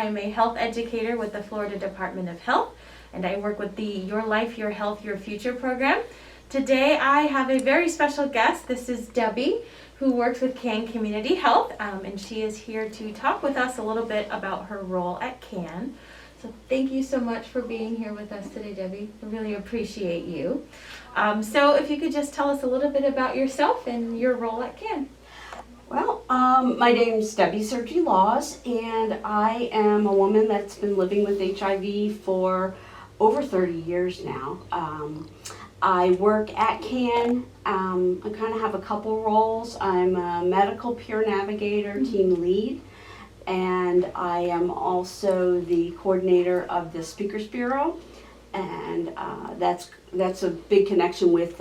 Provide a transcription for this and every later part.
I'm a health educator with the Florida Department of Health, and I work with the Your Life, Your Health, Your Future program. Today I have a very special guest. This is Debbie, who works with CAN Community Health, and she is here to talk with us a little bit about her role at CAN. So thank you so much for being here with us today, Debbie. I really appreciate you. So if you could just tell us a little bit about yourself and your role at CAN. Well, my name's Debbie Sergi Laws, and I am a woman that's been living with HIV for over 30 years now. I work at CAN. I kind of have a couple roles. I'm a medical peer navigator, team lead, and I am also the coordinator of the Speakers Bureau, and that's a big connection with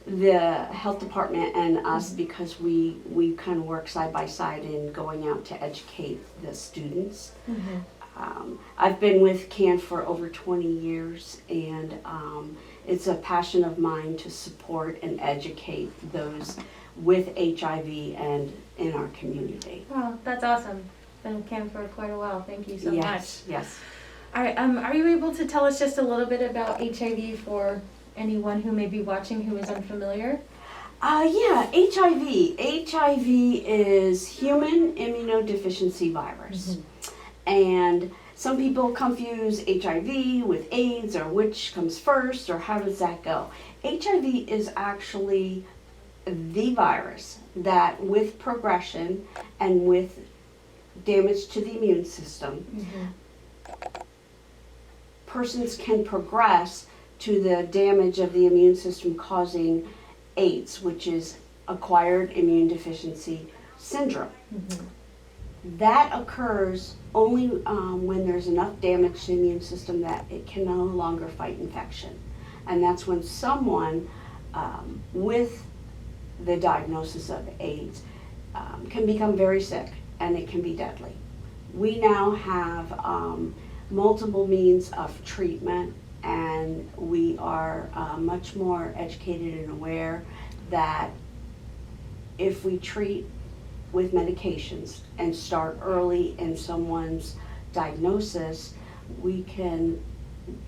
the health department and us, because we kind of work side by side in going out to educate the students. I've been with CAN for over 20 years, and it's a passion of mine to support and educate those with HIV and in our community. Wow, that's awesome. Been with CAN for quite a while. Thank you so much. Yes. All right, are you able to tell us just a little bit about HIV for anyone who may be watching who is unfamiliar? Yeah, HIV. HIV is human immunodeficiency virus. And some people confuse HIV with AIDS, or which comes first, or how does that go? HIV is actually the virus that, with progression and with damage to the immune system, persons can progress to the damage of the immune system, causing AIDS, which is acquired immune deficiency syndrome. That occurs only when there's enough damage to the immune system that it can no longer fight infection. And that's when someone with the diagnosis of AIDS can become very sick, and it can be deadly. We now have multiple means of treatment, and we are much more educated and aware that if we treat with medications and start early in someone's diagnosis, we can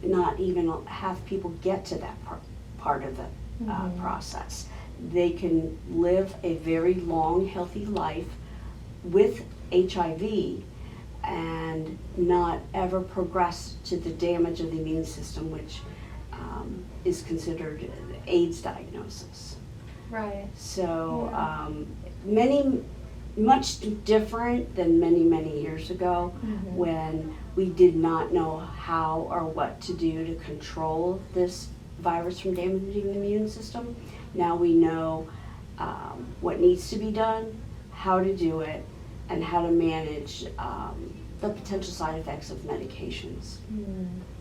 not even have people get to that part of the process. They can live a very long, healthy life with HIV and not ever progress to the damage of the immune system, which is considered AIDS diagnosis. Right. So much different than many years ago, when we did not know how or what to do to control this virus from damaging the immune system. Now we know what needs to be done, how to do it, and how to manage the potential side effects of medications.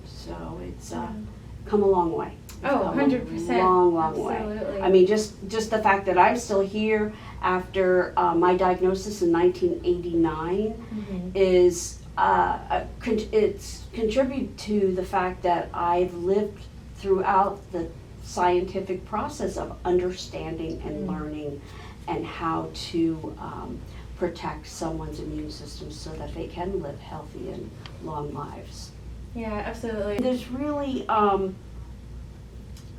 So it's come a long way. Oh, 100%. Long way. Absolutely. I mean, just the fact that I'm still here after my diagnosis in 1989 is it's contributed to the fact that I've lived throughout the scientific process of understanding and learning and how to protect someone's immune system so that they can live healthy and long lives. Yeah, absolutely. There's really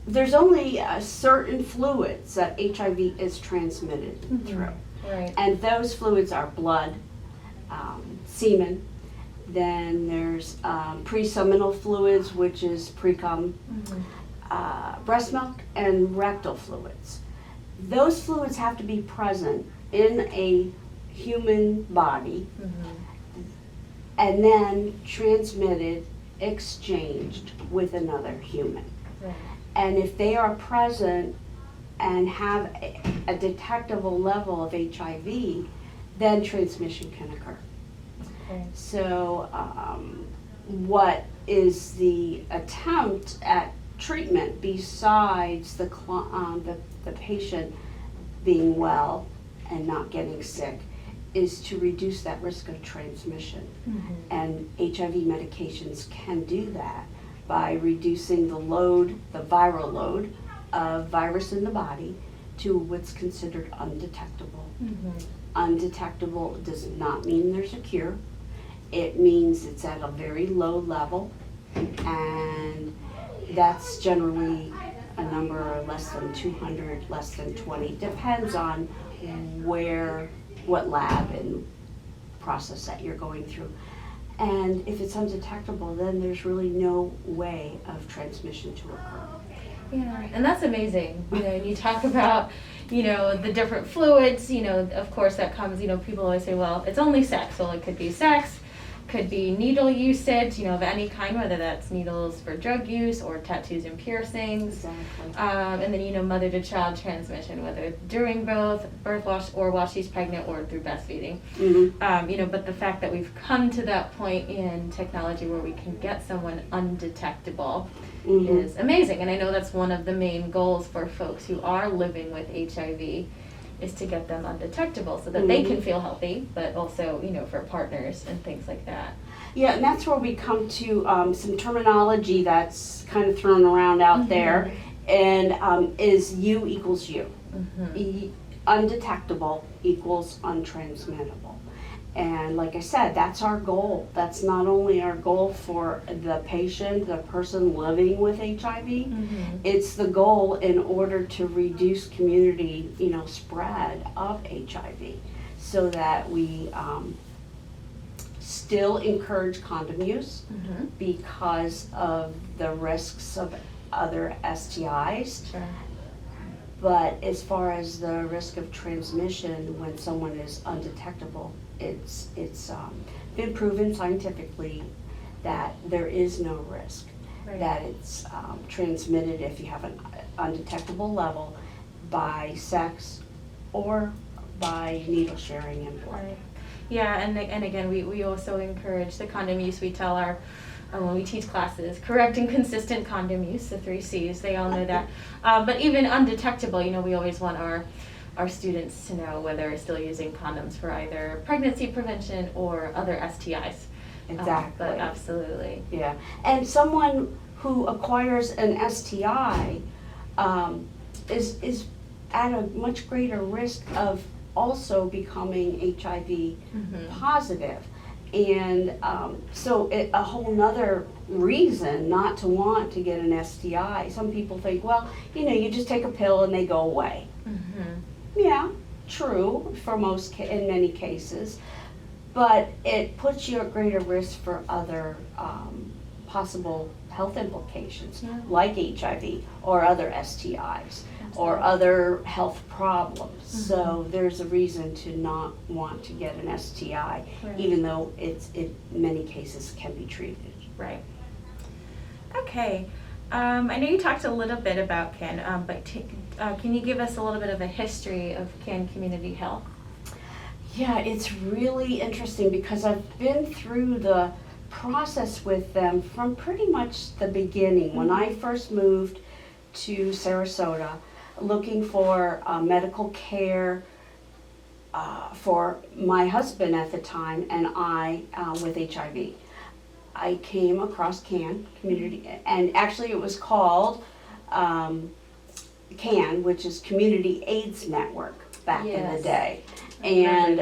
there's only certain fluids that HIV is transmitted through. Right. And those fluids are blood, semen, then there's pre-seminal fluids, which is pre-cum, breast milk, and rectal fluids. Those fluids have to be present in a human body and then transmitted, exchanged with another human. Right. And if they are present and have a detectable level of HIV, then transmission can occur. Okay. So what is the attempt at treatment besides the patient being well and not getting sick is to reduce that risk of transmission. And HIV medications can do that by reducing the load, the viral load of virus in the body to what's considered undetectable. Undetectable does not mean there's a cure. it means it's at a very low level, and that's generally a number less than 200, less than 20, depends on what lab and process that you're going through. And if it's undetectable, then there's really no way of transmission to occur. Yeah, and that's amazing. And you talk about, the different fluids, of course that comes, people always say, well, it's only sex. Well, it could be sex, could be needle usage, of any kind, whether that's needles for drug use or tattoos and piercings. Exactly. And then, mother to child transmission, whether during birth while she's pregnant or through breastfeeding. Mm-hmm. But the fact that we've come to that point in technology where we can get someone undetectable Mm-hmm. is amazing. And I know that's one of the main goals for folks who are living with HIV is to get them undetectable so that they can feel healthy, but also, for partners and things like that. Yeah, and that's where we come to some terminology that's kind of thrown around out there, and is U equals U. Undetectable equals untransmittable. And like I said, that's our goal. That's not only our goal for the patient, the person living with HIV, it's the goal in order to reduce community, spread of HIV, so that we still encourage condom use because of the risks of other STIs. Sure. But as far as the risk of transmission when someone is undetectable, it's been proven scientifically that there is no risk, Right. that it's transmitted if you have an undetectable level by sex or by needle sharing and blood. Right. Yeah, and again, we also encourage the condom use. We tell our when we teach classes, correct and consistent condom use, the 3 C's, they all know that. But even undetectable, we always want our students to know whether they're still using condoms for either pregnancy prevention or other STIs. Exactly. But absolutely. Yeah, and someone who acquires an STI is at a much greater risk of also becoming HIV positive. And so a whole nother reason not to want to get an STI. Some people think, well, you just take a pill and they go away. Yeah, true in many cases, but it puts you at greater risk for other possible health implications, like HIV or other STIs or other health problems. So there's a reason to not want to get an STI, even though it in many cases can be treated. Right. Okay. I know you talked a little bit about CAN, but can you give us a little bit of a history of CAN Community Health? Yeah, it's really interesting because I've been through the process with them from pretty much the beginning. When I first moved to Sarasota looking for medical care for my husband at the time and I with HIV. I came across CAN Community, and actually it was called CAN, which is Community AIDS Network back in the day. And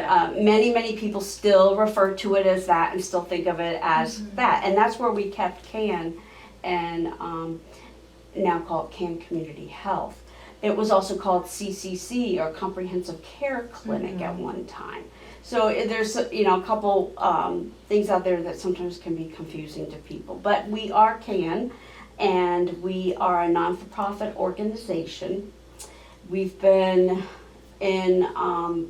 many people still refer to it as that and still think of it as that. And that's where we kept CAN and now call it CAN Community Health. It was also called CCC, or Comprehensive Care Clinic, at one time. So there's a couple things out there that sometimes can be confusing to people. But we are CAN, and we are a non-for-profit organization. We've been in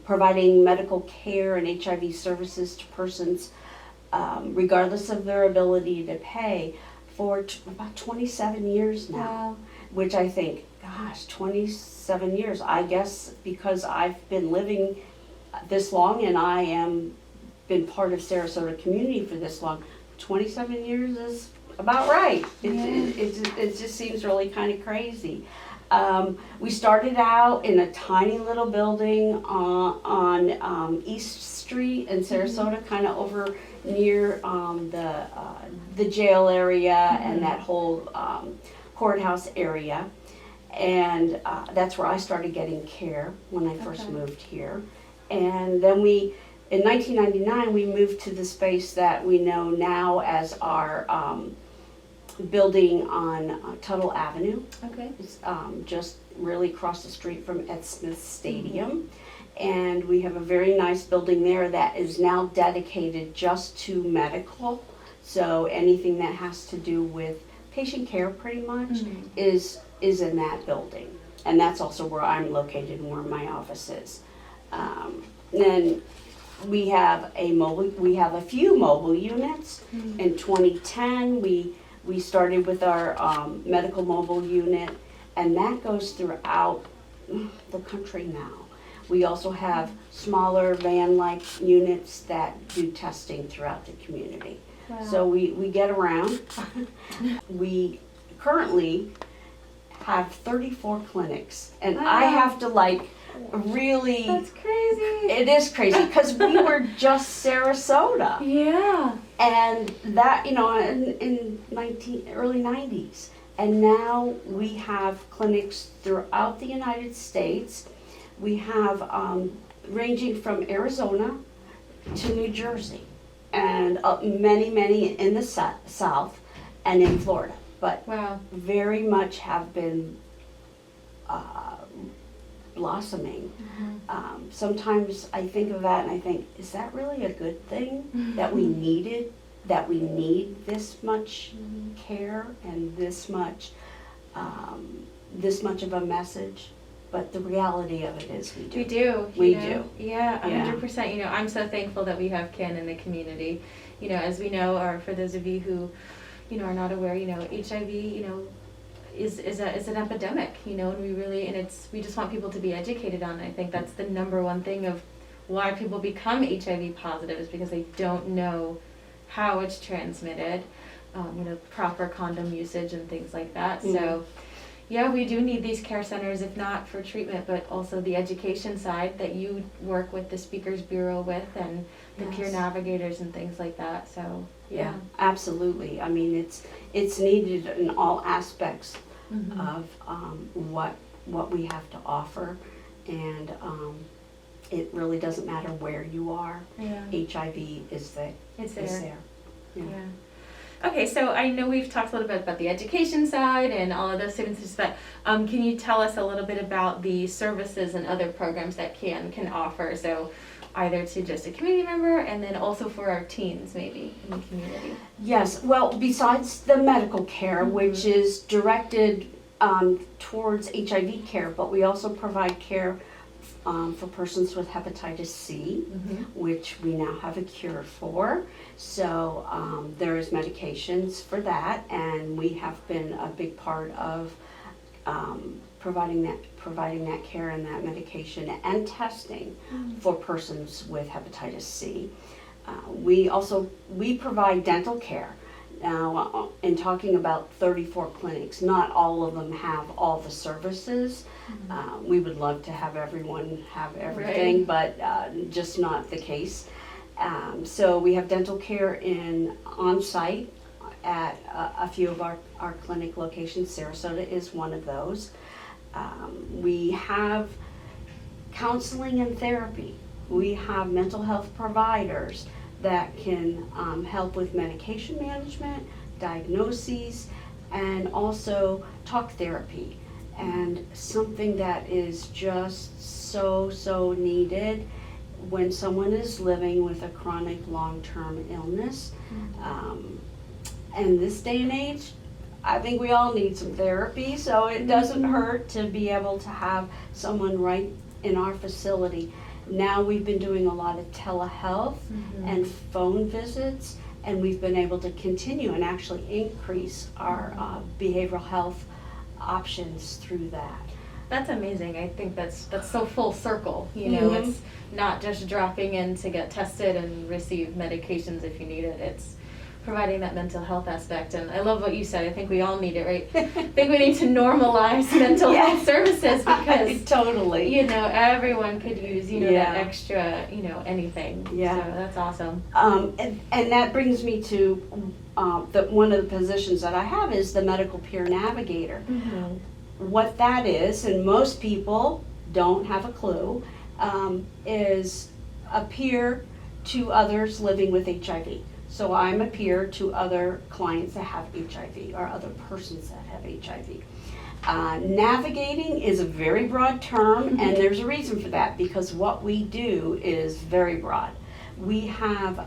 providing medical care and HIV services to persons regardless of their ability to pay for about 27 years now. Wow. Which I think, gosh, 27 years. I guess because I've been living this long and I am been part of Sarasota community for this long, 27 years is about right. It just seems really kind of crazy. We started out in a tiny little building on East Street in Sarasota, kind of over near the jail area and that whole courthouse area. And that's where I started getting care when I first moved here. And then we in 1999, we moved to the space that we know now as our building on Tuttle Avenue. Okay. It's just really across the street from Ed Smith Stadium. And we have a very nice building there that is now dedicated just to medical. So anything that has to do with patient care pretty much is in that building. And that's also where I'm located and where my office is. Then we have a few mobile units. In 2010, we started with our medical mobile unit, and that goes throughout the country now. We also have smaller van-like units that do testing throughout the community. Wow. So we get around. We currently have 34 clinics, and I have to really. That's crazy. It is crazy because we were just Sarasota, Yeah. and that in early 90s, and now we have clinics throughout the United States. We have ranging from Arizona to New Jersey, and many in the South and in Florida. But Wow. very much have been blossoming. Sometimes I think of that and I think, is that really a good thing that we need this much care and this much of a message? But the reality of it is we do. We do. We you know? do. Yeah, Yeah. 100%. You know, I'm so thankful that we have Ken in the community. You know, as we know, or for those of you who, you know, are not aware, you know, HIV, you know, is an epidemic, you know, and we just want people to be educated on it. I think that's the number one thing of why people become HIV positive is because they don't know how it's transmitted, you know, proper condom usage and things like that. So, yeah, we do need these care centers, if not for treatment, but also the education side that you work with the Speakers Bureau with and the peer navigators and things like that. So, Yeah, absolutely. I mean, it's needed in all aspects of what we have to offer, and it really doesn't matter where you are. Yeah. HIV is there. It's there. Is there. Yeah. Okay, so I know we've talked a little bit about the education side and all of those services, but can you tell us a little bit about the services and other programs that can offer? So either to just a community member and then also for our teens maybe in the community. Yes, well, besides the medical care, which is directed towards HIV care, but we also provide care for persons with hepatitis C, which we now have a cure for. So there is medications for that, and we have been a big part of providing that care and that medication and testing for persons with hepatitis C. We provide dental care. Now, in talking about 34 clinics, not all of them have all the services. We would love to have everyone have everything, but just not the case. So we have dental care on-site at a few of our clinic locations. Sarasota is one of those. We have counseling and therapy. We have mental health providers that can help with medication management, diagnoses, and also talk therapy. And something that is just so needed when someone is living with a chronic long-term illness. And this day and age, I think we all need some therapy, so it doesn't hurt to be able to have someone right in our facility. Now we've been doing a lot of telehealth and phone visits, and we've been able to continue and actually increase our behavioral health options through that. That's amazing. I think that's so full circle. You know, it's not just dropping in to get tested and receive medications if you need it. It's providing that mental health aspect. And I love what you said. I think we all need it, right? I think we need to normalize mental health services because totally, you know, everyone could use, you know, that extra, you know, anything. Yeah. So that's awesome. And that brings me to one of the positions that I have is the medical peer navigator. What that is, and most people don't have a clue, is a peer to others living with HIV. So I'm a peer to other clients that have HIV or other persons that have HIV. Navigating is a very broad term, and there's a reason for that, because what we do is very broad. We have,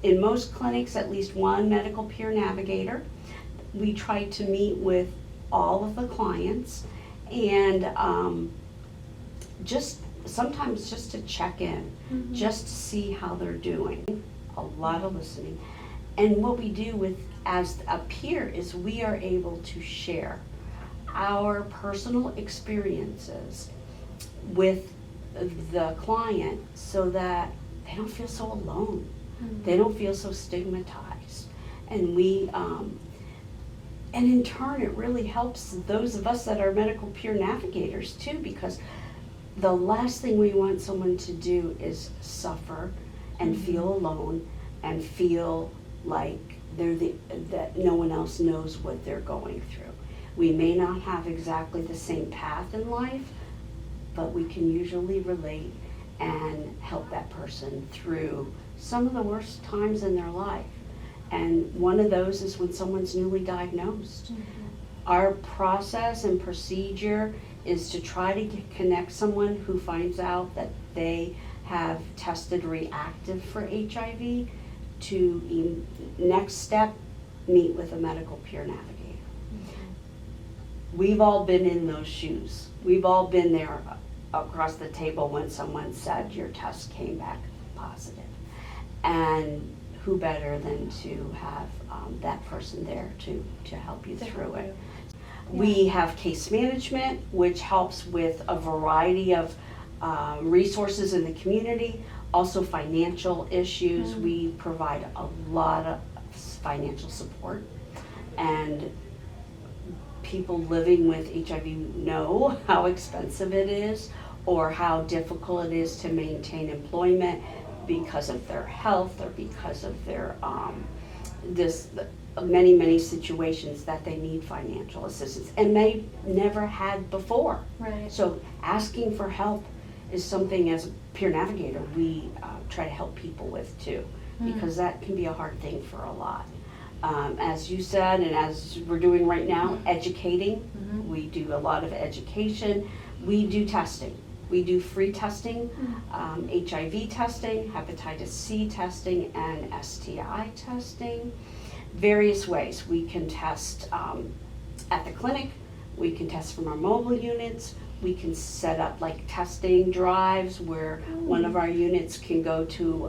in most clinics, at least one medical peer navigator. We try to meet with all of the clients and sometimes just to check in, just to see how they're doing. A lot of listening. And what we do as a peer is we are able to share our personal experiences with the client so that they don't feel so alone. They don't feel so stigmatized. And and in turn, it really helps those of us that are medical peer navigators too, because the last thing we want someone to do is suffer and feel alone and feel like that no one else knows what they're going through. We may not have exactly the same path in life, but we can usually relate and help that person through some of the worst times in their life. And one of those is when someone's newly diagnosed. Our process and procedure is to try to connect someone who finds out that they have tested reactive for HIV to next step, meet with a medical peer navigator. We've all been in those shoes. We've all been there across the table when someone said your test came back positive. And who better than to have that person there to help you through it. We have case management, which helps with a variety of resources in the community, also financial issues. We provide a lot of financial support, and people living with HIV know how expensive it is or how difficult it is to maintain employment because of their health or because of their many situations that they need financial assistance and may never had before. Right. So asking for help is something as a peer navigator we try to help people with too, because that can be a hard thing for a lot. As you said, and as we're doing right now, educating. We do a lot of education. We do testing. We do free testing, HIV testing, hepatitis C testing, and STI testing. Various ways. We can test at the clinic. We can test from our mobile units. We can set up like testing drives where one of our units can go to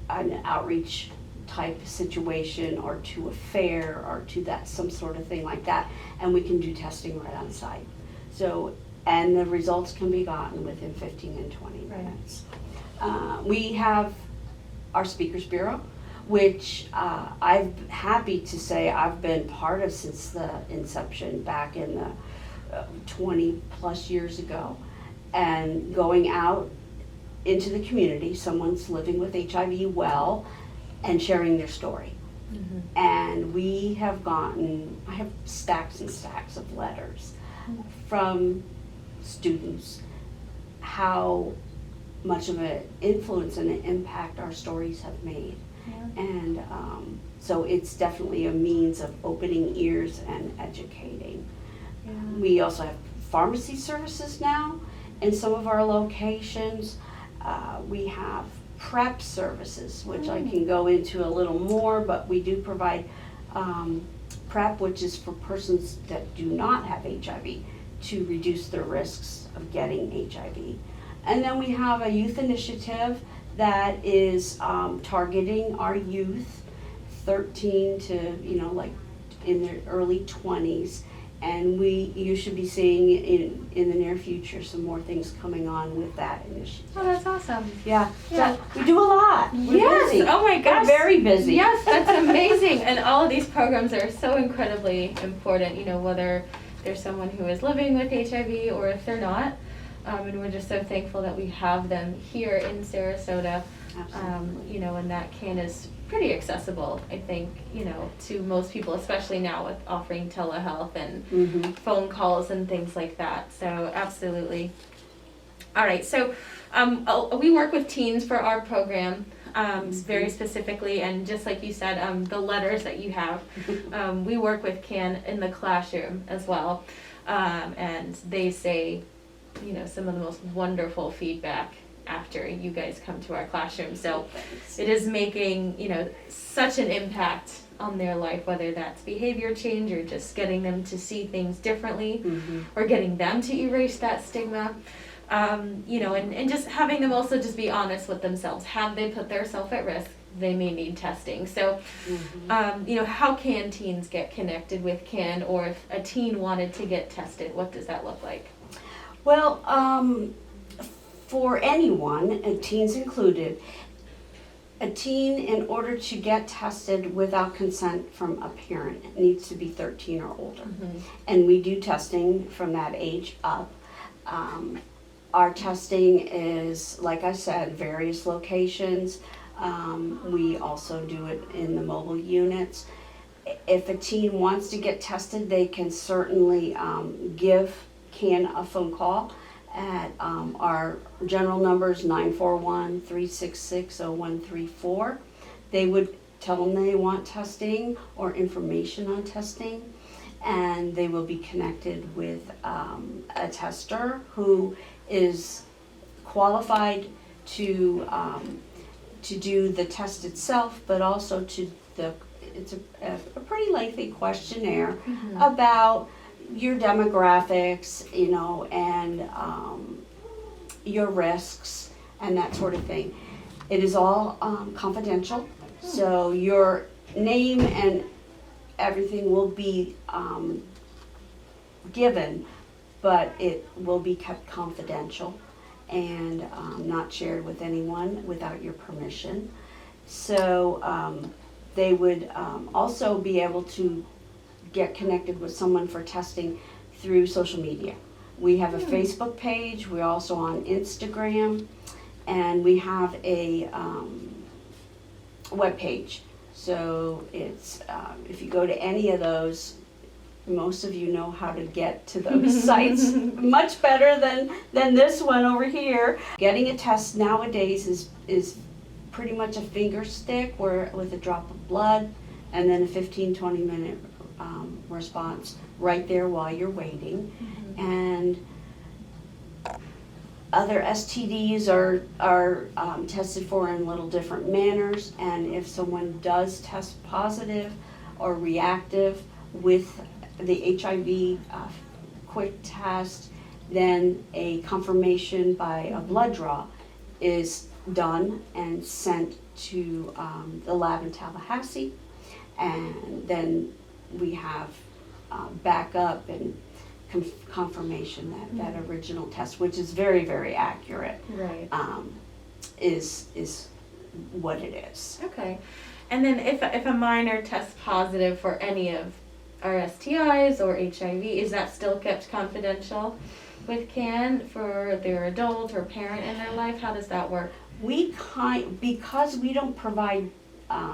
an outreach type situation or to a fair or to some sort of thing like that, and we can do testing right on site. So, and the results can be gotten within 15 and 20 minutes. We have our Speakers Bureau, which I'm happy to say I've been part of since the inception back in the 20 plus years ago, and going out into the community, someone's living with HIV well, and sharing their story. And we have I have stacks and stacks of letters from students, how much of an influence and an impact our stories have made. And so it's definitely a means of opening ears and educating. We also have pharmacy services now in some of our locations. We have PrEP services, which I can go into a little more, but we do provide PrEP, which is for persons that do not have HIV, to reduce their risks of getting HIV. And then we have a youth initiative that is targeting our youth, 13 to, like in their early 20s. And you should be seeing in the near future some more things coming on with that initiative. Oh, that's awesome. Yeah. So we do a lot. We're busy. Oh my gosh. We're very busy. Yes, that's amazing. And all of these programs are so incredibly important, whether there's someone who is living with HIV or if they're not. And we're just so thankful that we have them here in Sarasota. Absolutely. And that can is pretty accessible, I think, to most people, especially now with offering telehealth and phone calls and things like that. So absolutely. All right, so we work with teens for our program very specifically, and just like you said, the letters that you have, we work with CAN in the classroom as well, and they say, you know, some of the most wonderful feedback after you guys come to our classroom. So it is making, you know, such an impact on their life, whether that's behavior change or just getting them to see things differently, or getting them to erase that stigma. You know, and just having them also just be honest with themselves. Have they put themselves at risk? They may need testing. So, you know, how can teens get connected with CAN, or if a teen wanted to get tested, what does that look like? Well, for anyone, and teens included, a teen, in order to get tested without consent from a parent, needs to be 13 or older. And we do testing from that age up. Our testing is, like I said, various locations. We also do it in the mobile units. If a teen wants to get tested, they can certainly give CAN a phone call at our general numbers 941-366-0134. They would tell them they want testing or information on testing, and they will be connected with a tester who is qualified to do the test itself, but also it's a pretty lengthy questionnaire about your demographics, you know, and your risks and that sort of thing. It is all confidential, so your name and everything will be given, but it will be kept confidential and not shared with anyone without your permission. So they would also be able to get connected with someone for testing through social media. We have a Facebook page, we're also on Instagram, and we have a web page. So it's, if you go to any of those, most of you know how to get to those sites much better than this one over here. Getting a test nowadays is pretty much a finger stick with a drop of blood, and then a 15-20 minute response right there while you're waiting. And other STDs are tested for in little different manners, and if someone does test positive or reactive with the HIV quick test, then a confirmation by a blood draw is done and sent to the lab in Tallahassee, and then we have backup and confirmation that original test, which is very, very accurate, Right. Is what it is. Okay. And then if a minor tests positive for any of our STIs or HIV, is that still kept confidential with CAN for their adult or parent in their life? How does that work? Because we don't provide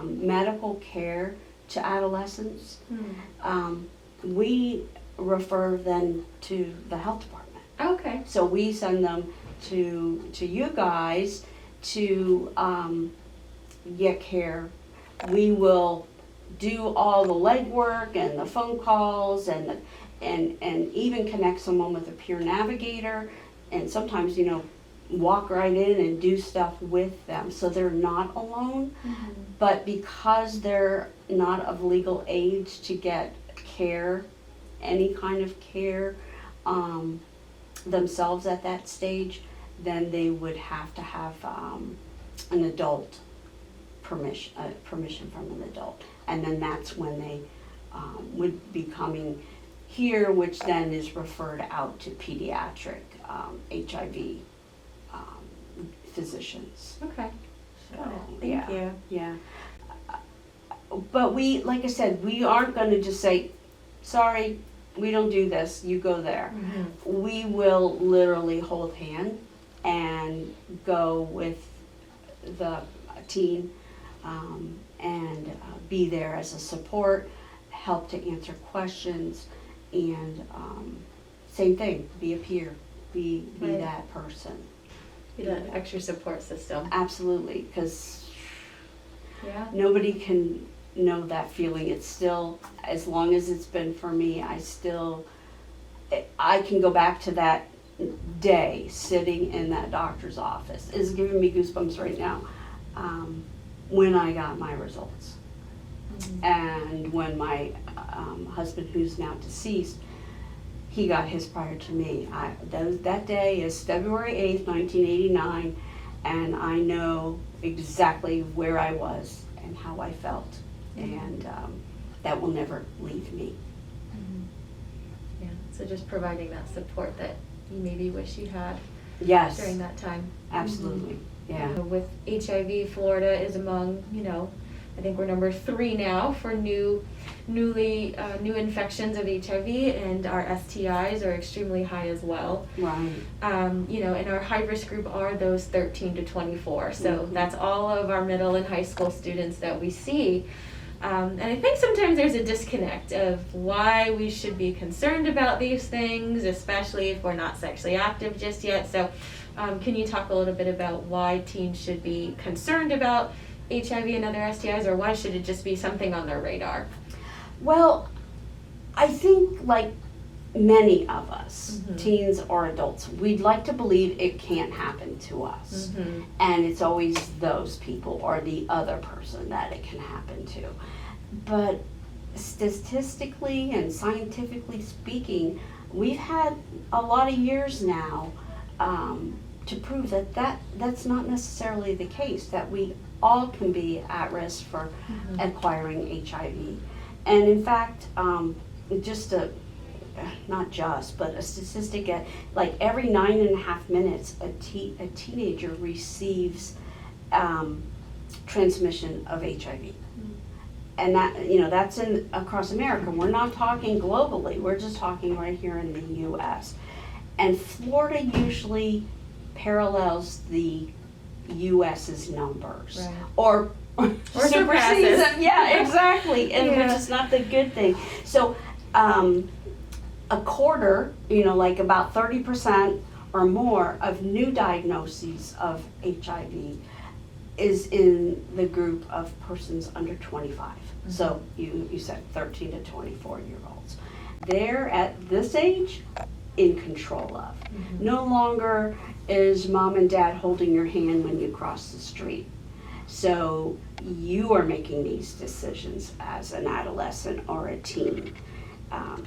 medical care to adolescents, we refer them to the health department. Okay. So we send them to you guys to get care. We will do all the legwork and the phone calls and even connect someone with a peer navigator, and sometimes, you know, walk right in and do stuff with them so they're not alone. But because they're not of legal age to get care, any kind of care themselves at that stage, then they would have to have an adult permission from an adult, and then that's when they would be coming here, which then is referred out to pediatric HIV physicians. Okay. So, Thank you. Yeah. But we, like I said, we aren't going to just say, sorry, we don't do this, you go there. We will literally hold hand and go with the teen and be there as a support, help to answer questions, and same thing, be a peer, be Right. that person. That extra support system. Absolutely, because Yeah. nobody can know that feeling. It's still, as long as it's been for me, I can go back to that day sitting in that doctor's office. It's giving me goosebumps right now. When I got my results. And when my husband, who's now deceased, he got his prior to me. That day is February 8th, 1989, and I know exactly where I was and how I felt, and that will never leave me. Yeah, so just providing that support that you maybe wish you had Yes, during that time. absolutely, yeah. With HIV, Florida is among, I think we're number 3 now for new infections of HIV, and our STIs are extremely high as well. Right. And our high risk group are those 13 to 24. So that's all of our middle and high school students that we see. And I think sometimes there's a disconnect of why we should be concerned about these things, especially if we're not sexually active just yet. So can you talk a little bit about why teens should be concerned about HIV and other STIs, or why should it just be something on their radar? Well, I think like many of us, teens or adults, we'd like to believe it can't happen to us. And it's always those people or the other person that it can happen to. But statistically and scientifically speaking, we've had a lot of years now to prove that's not necessarily the case, that we all can be at risk for acquiring HIV. And in fact, but a statistic at like every 9.5 minutes, a teenager receives transmission of HIV. And that's across America. We're not talking globally. We're just talking right here in the U.S. And Florida usually parallels the U.S.'s numbers, Right. or supersedes them. Yeah, exactly. And which is not the good thing. So a quarter, like about 30% or more of new diagnoses of HIV is in the group of persons under 25. So you said 13 to 24-year-olds. They're at this age in control of. No longer is mom and dad holding your hand when you cross the street. So you are making these decisions as an adolescent or a teen.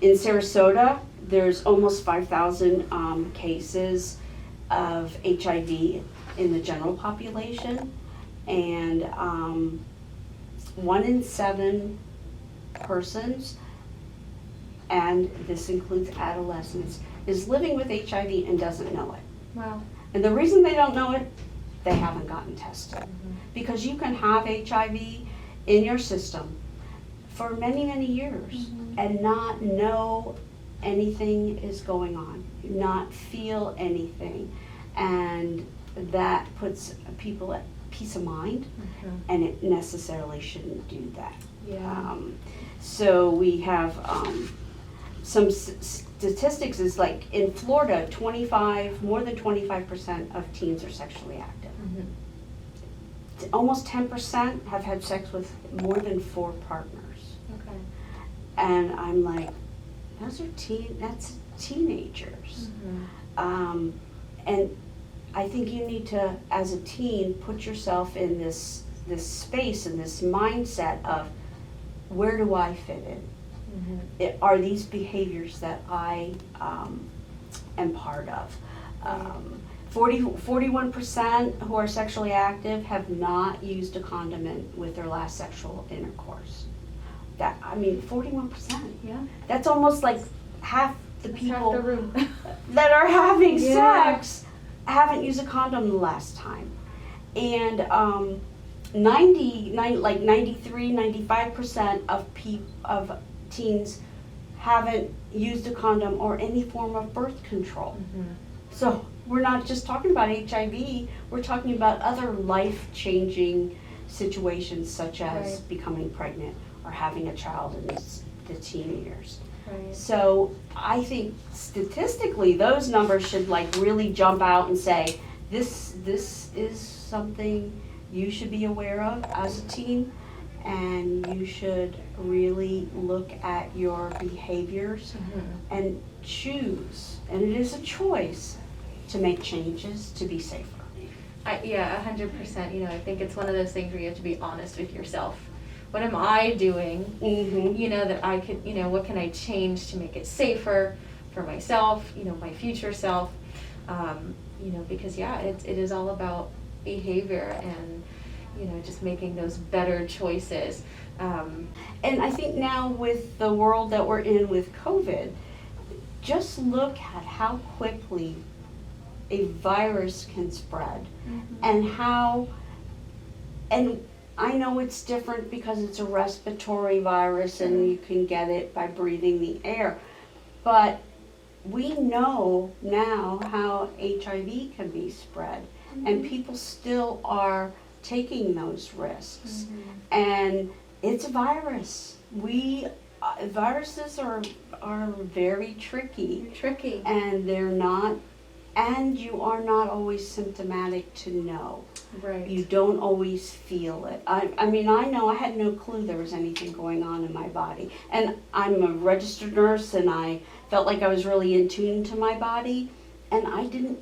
In Sarasota, there's almost 5,000 cases of HIV in the general population, and 1 in 7 persons, and this includes adolescents, is living with HIV and doesn't know it. Wow. And the reason they don't know it, they haven't gotten tested. Because you can have HIV in your system for many, many years and not know anything is going on, not feel anything. And that puts people at peace of mind, and it necessarily shouldn't do that. Yeah. So we have some statistics is like in Florida, more than 25% of teens are sexually active. Almost 10% have had sex with more than 4 partners. Okay. And I'm like, that's teenagers. And I think you need to, as a teen, put yourself in this space and this mindset of, where do I fit in? Are these behaviors that I am part of? 41% who are sexually active have not used a condom with their last sexual intercourse. 41%. Yeah. That's almost like half the people Half the room. that are having Yeah. sex haven't used a condom the last time. And 93-95% of teens haven't used a condom or any form of birth control. So we're not just talking about HIV, we're talking about other life-changing situations such as becoming pregnant or having a child in the teen years. Right. So I think statistically those numbers should really jump out and say, this is something you should be aware of as a teen, and you should really look at your behaviors and choose, and it is a choice, to make changes to be safer. Yeah, 100%. You know, I think it's one of those things where you have to be honest with yourself. What am I doing? You know, that I could, you know, what can I change to make it safer for myself, you know, my future self? You know, because yeah, it is all about behavior and, you know, just making those better choices. And I think now with the world that we're in with COVID, just look at how quickly a virus can spread and how, and I know it's different because it's a respiratory virus and you can get it by breathing the air, but we know now how HIV can be spread, and people still are taking those risks. And it's a virus. Viruses are very tricky, and they're not, and you are not always symptomatic to know. Right. You don't always feel it. I mean, I know I had no clue there was anything going on in my body. And I'm a registered nurse, and I felt like I was really in tune to my body, and I didn't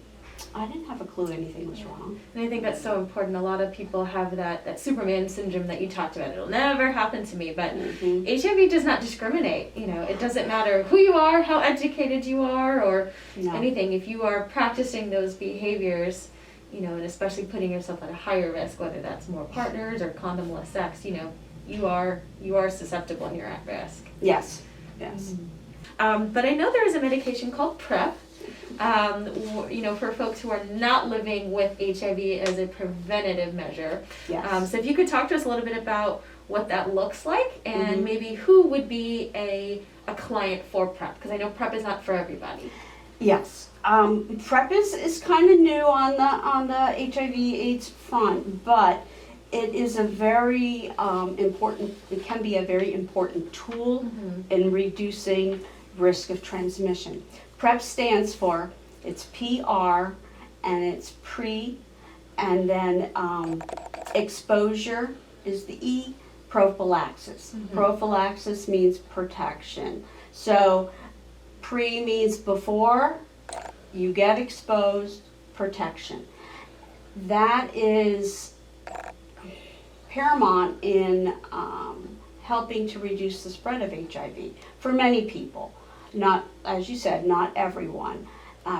have a clue anything was wrong. And I think that's so important. A lot of people have that Superman syndrome that you talked about. It'll never happen to me, but HIV does not discriminate. You know, it doesn't matter who you are, how educated you are, or anything. If you are practicing those behaviors, you know, and especially putting yourself at a higher risk, whether that's more partners or condomless sex, you know, you are susceptible and you're at risk. Yes. But I know there is a medication called PrEP. You know, for folks who are not living with HIV as a preventative measure. Yes. So if you could talk to us a little bit about what that looks like, and maybe who would be a client for PrEP, because I know PrEP is not for everybody. Yes. PrEP is kind of new on the HIV/AIDS front, but it is a very important. It can be a very important tool in reducing risk of transmission. PrEP stands for, it's PR, and it's pre, and then exposure is the E, prophylaxis. Prophylaxis means protection. So pre means before you get exposed, protection. That is paramount in helping to reduce the spread of HIV for many people. Not, as you said, not everyone.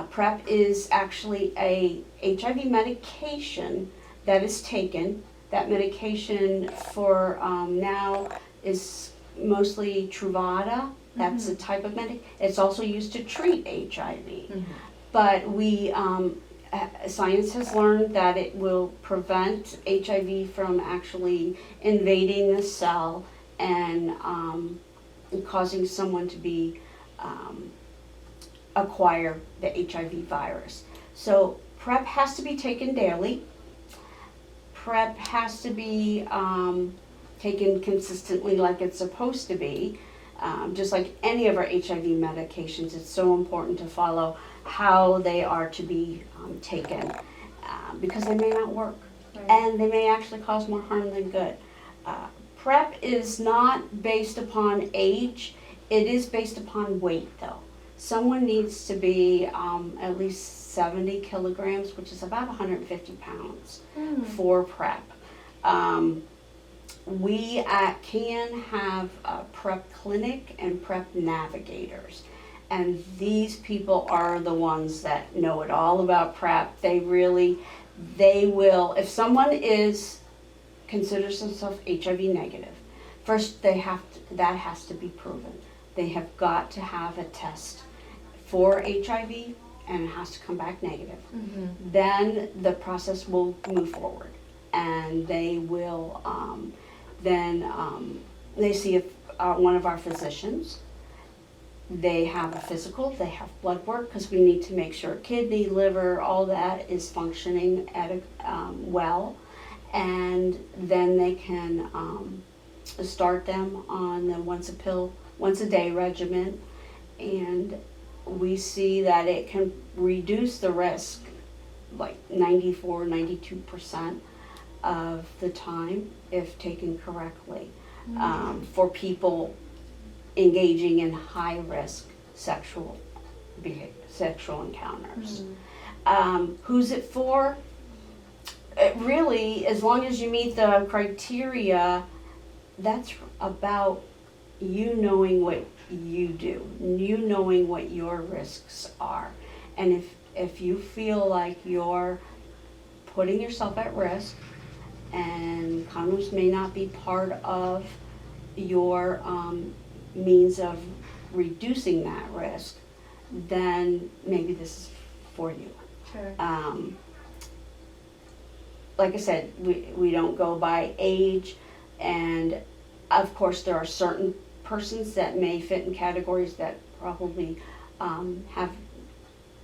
PrEP is actually a HIV medication that is taken. That medication for now is mostly Truvada. That's a type of medication. It's also used to treat HIV. But science has learned that it will prevent HIV from actually invading the cell and causing someone to be acquire the HIV virus. So PrEP has to be taken daily. PrEP has to be taken consistently like it's supposed to be. Just like any of our HIV medications, it's so important to follow how they are to be taken because they may not work and they may actually cause more harm than good. PrEP is not based upon age. It is based upon weight, though. Someone needs to be at least 70 kilograms, which is about 150 pounds for PrEP. We can have a PrEP clinic and PrEP navigators. And these people are the ones that know it all about PrEP. They will, if someone considers themselves HIV negative, first that has to be proven. They have got to have a test for HIV and it has to come back negative. Then the process will move forward and they will they see one of our physicians. They have a physical, they have blood work because we need to make sure kidney, liver, all that is functioning well, and then they can start them on the once a day regimen, and we see that it can reduce the risk like 94, 92% of the time if taken correctly, for people engaging in high risk sexual encounters. Who's it for? It really, as long as you meet the criteria, that's about you knowing what you do, you knowing what your risks are. And if you feel like you're putting yourself at risk and condoms may not be part of your means of reducing that risk, then maybe this is for you. Sure. Like I said, we don't go by age, and of course there are certain persons that may fit in categories that probably have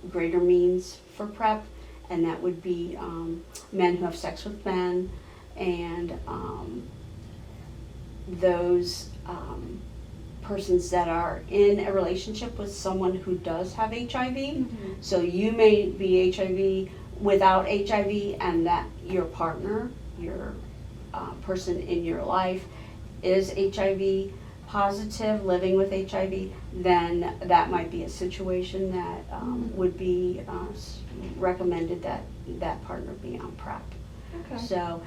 greater means for PrEP, and that would be men who have sex with men, and those persons that are in a relationship with someone who does have HIV. So you may be HIV without HIV, and that your partner, your person in your life is HIV positive, living with HIV, then that might be a situation that would be recommended that that partner be on PrEP. Okay. So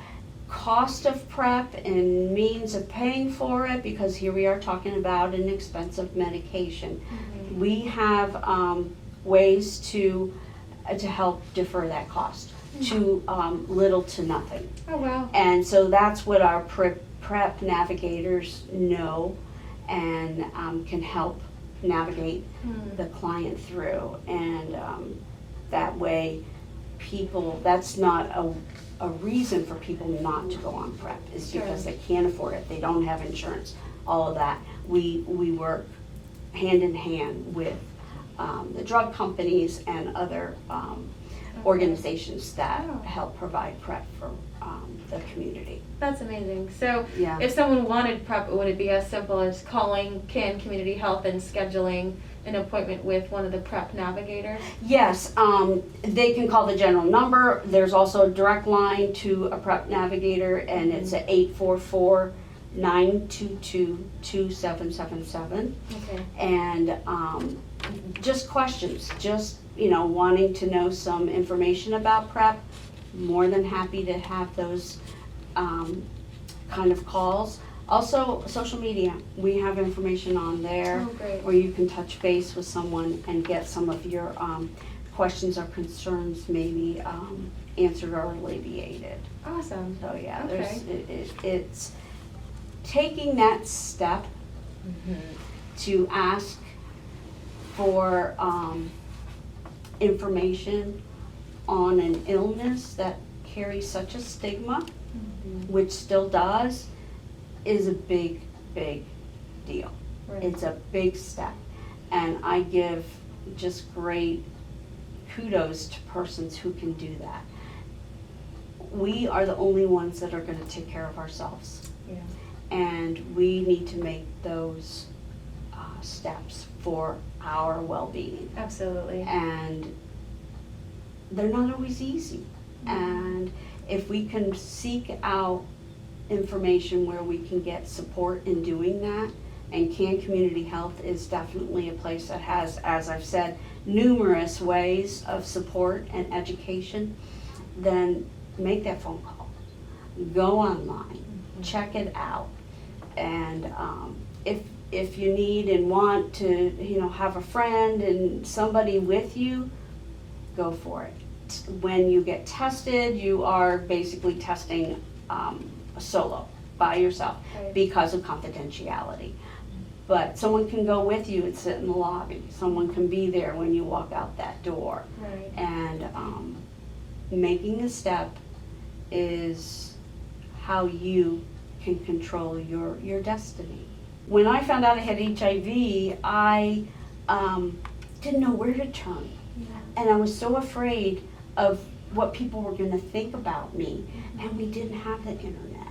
cost of PrEP and means of paying for it, because here we are talking about an expensive medication. We have ways to help defer that cost to little to nothing. Oh, wow. And so that's what our PrEP navigators know and can help navigate the client through. And that way people, that's not a reason for people not to go on PrEP, is because they can't afford it, they don't have insurance, all of that. We work hand in hand with the drug companies and other organizations that help provide PrEP for the community. That's amazing. So Yeah. if someone wanted PrEP, would it be as simple as calling CAN Community Health and scheduling an appointment with one of the PrEP navigators? Yes, they can call the general number. There's also a direct line to a PrEP navigator, and it's at 844-922-2777. Okay. And just questions, just wanting to know some information about PrEP. More than happy to have those kind of calls. Also, social media, we have information on there where you can touch base with someone and get some of your questions or concerns maybe answered or alleviated. Awesome. So yeah, Okay. it's taking that step to ask for information on an illness that carries such a stigma, which still does, is a big, big deal. Right. It's a big step. And I give just great kudos to persons who can do that. We are the only ones that are going to take care of ourselves. Yeah. And we need to make those steps for our well-being. Absolutely. And they're not always easy. And if we can seek out information where we can get support in doing that, and CAN Community Health is definitely a place that has, as I've said, numerous ways of support and education, then make that phone call. Go online, check it out, and if you need and want to, have a friend and somebody with you, go for it. When you get tested, you are basically testing solo, by yourself, because of confidentiality. But someone can go with you and sit in the lobby. Someone can be there when you walk out that door. Right. And making the step is how you can control your destiny. When I found out I had HIV, I didn't know where to turn. And I was so afraid of what people were going to think about me. And we didn't have the internet.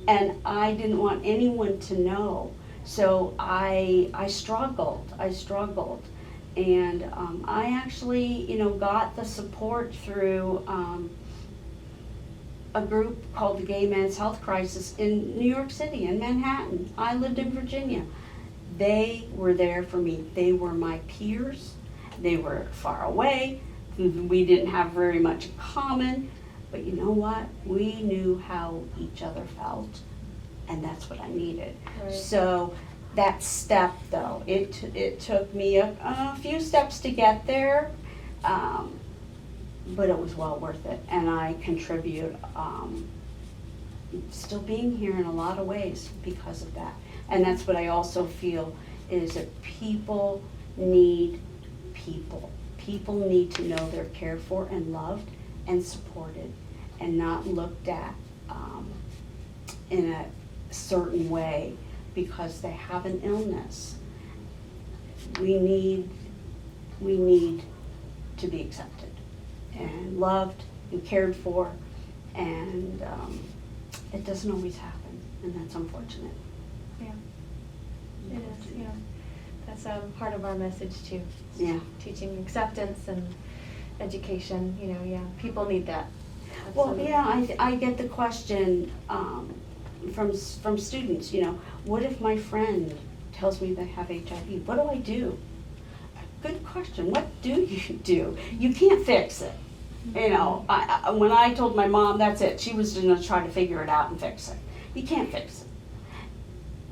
And I didn't want anyone to know. So I struggled. And I actually, got the support through a group called the Gay Men's Health Crisis in New York City, in Manhattan. I lived in Virginia. They were there for me. They were my peers. They were far away. We didn't have very much in common. But you know what? We knew how each other felt, and that's what I needed. Right. So that step, though, it took me a few steps to get there, but it was well worth it. And I contribute still being here in a lot of ways because of that. And that's what I also feel is that people need people. People need to know they're cared for and loved and supported and not looked at in a certain way because they have an illness. We need to be accepted and loved and cared for, and it doesn't always happen, and that's unfortunate. Yeah, it is. Yeah, that's part of our message too. Yeah. Teaching acceptance and education. Yeah, people need that. Well, Absolutely. yeah, I get the question from students, what if my friend tells me they have HIV? What do I do? Good question. What do you do? You can't fix it. When I told my mom, that's it. She was going to try to figure it out and fix it. You can't fix it.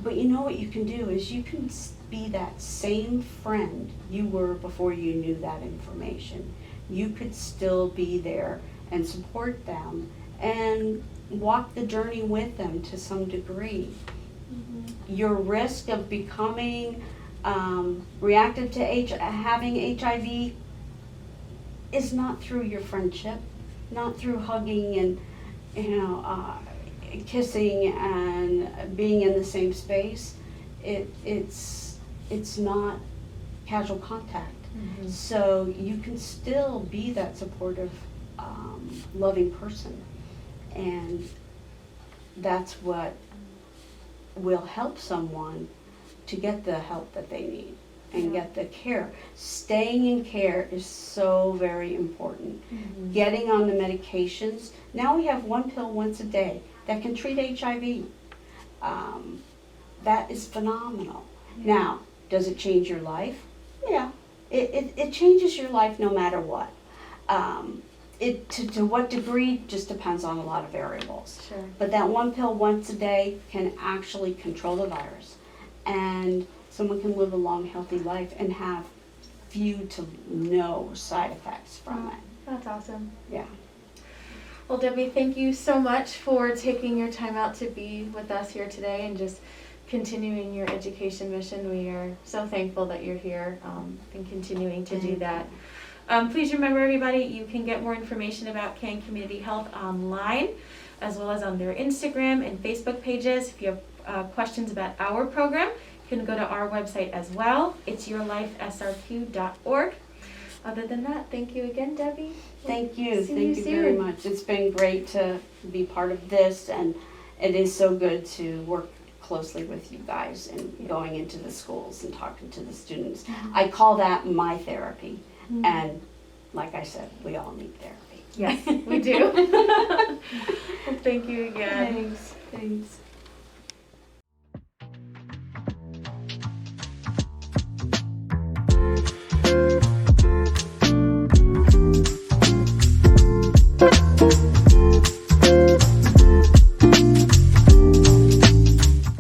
But you know what you can do is you can be that same friend you were before you knew that information. You could still be there and support them and walk the journey with them to some degree. Mm-hmm. Your risk of becoming reactive to having HIV is not through your friendship, not through hugging and kissing and being in the same space. It's not casual contact. Mm-hmm. So you can still be that supportive, loving person, and that's what will help someone to get the help that they need and get the care. Staying in care is so very important. Mm-hmm. Getting on the medications. Now we have one pill once a day that can treat HIV. That is phenomenal. Yeah. Now, does it change your life? Yeah, it changes your life no matter what. To what degree just depends on a lot of variables. Sure. But that one pill once a day can actually control the virus, and someone can live a long, healthy life and have few to no side effects from it. That's awesome. Yeah. Well, Debbie, thank you so much for taking your time out to be with us here today and just continuing your education mission. We are so thankful that you're here and continuing to do that. Please remember, everybody, you can get more information about Can Community Health online, as well as on their Instagram and Facebook pages. If you have questions about our program, you can go to our website as well. It's yourlifesrq.org. Other than that, thank you again, Debbie. Thank you. See Thank you very much. It's been great to be part of this, and it is so good to work closely with you guys and going into the schools and talking to the students. Mm-hmm. I call that my therapy. Mm-hmm. And like I said, we all need therapy. Yes, we do. Well, thank you again. Thanks.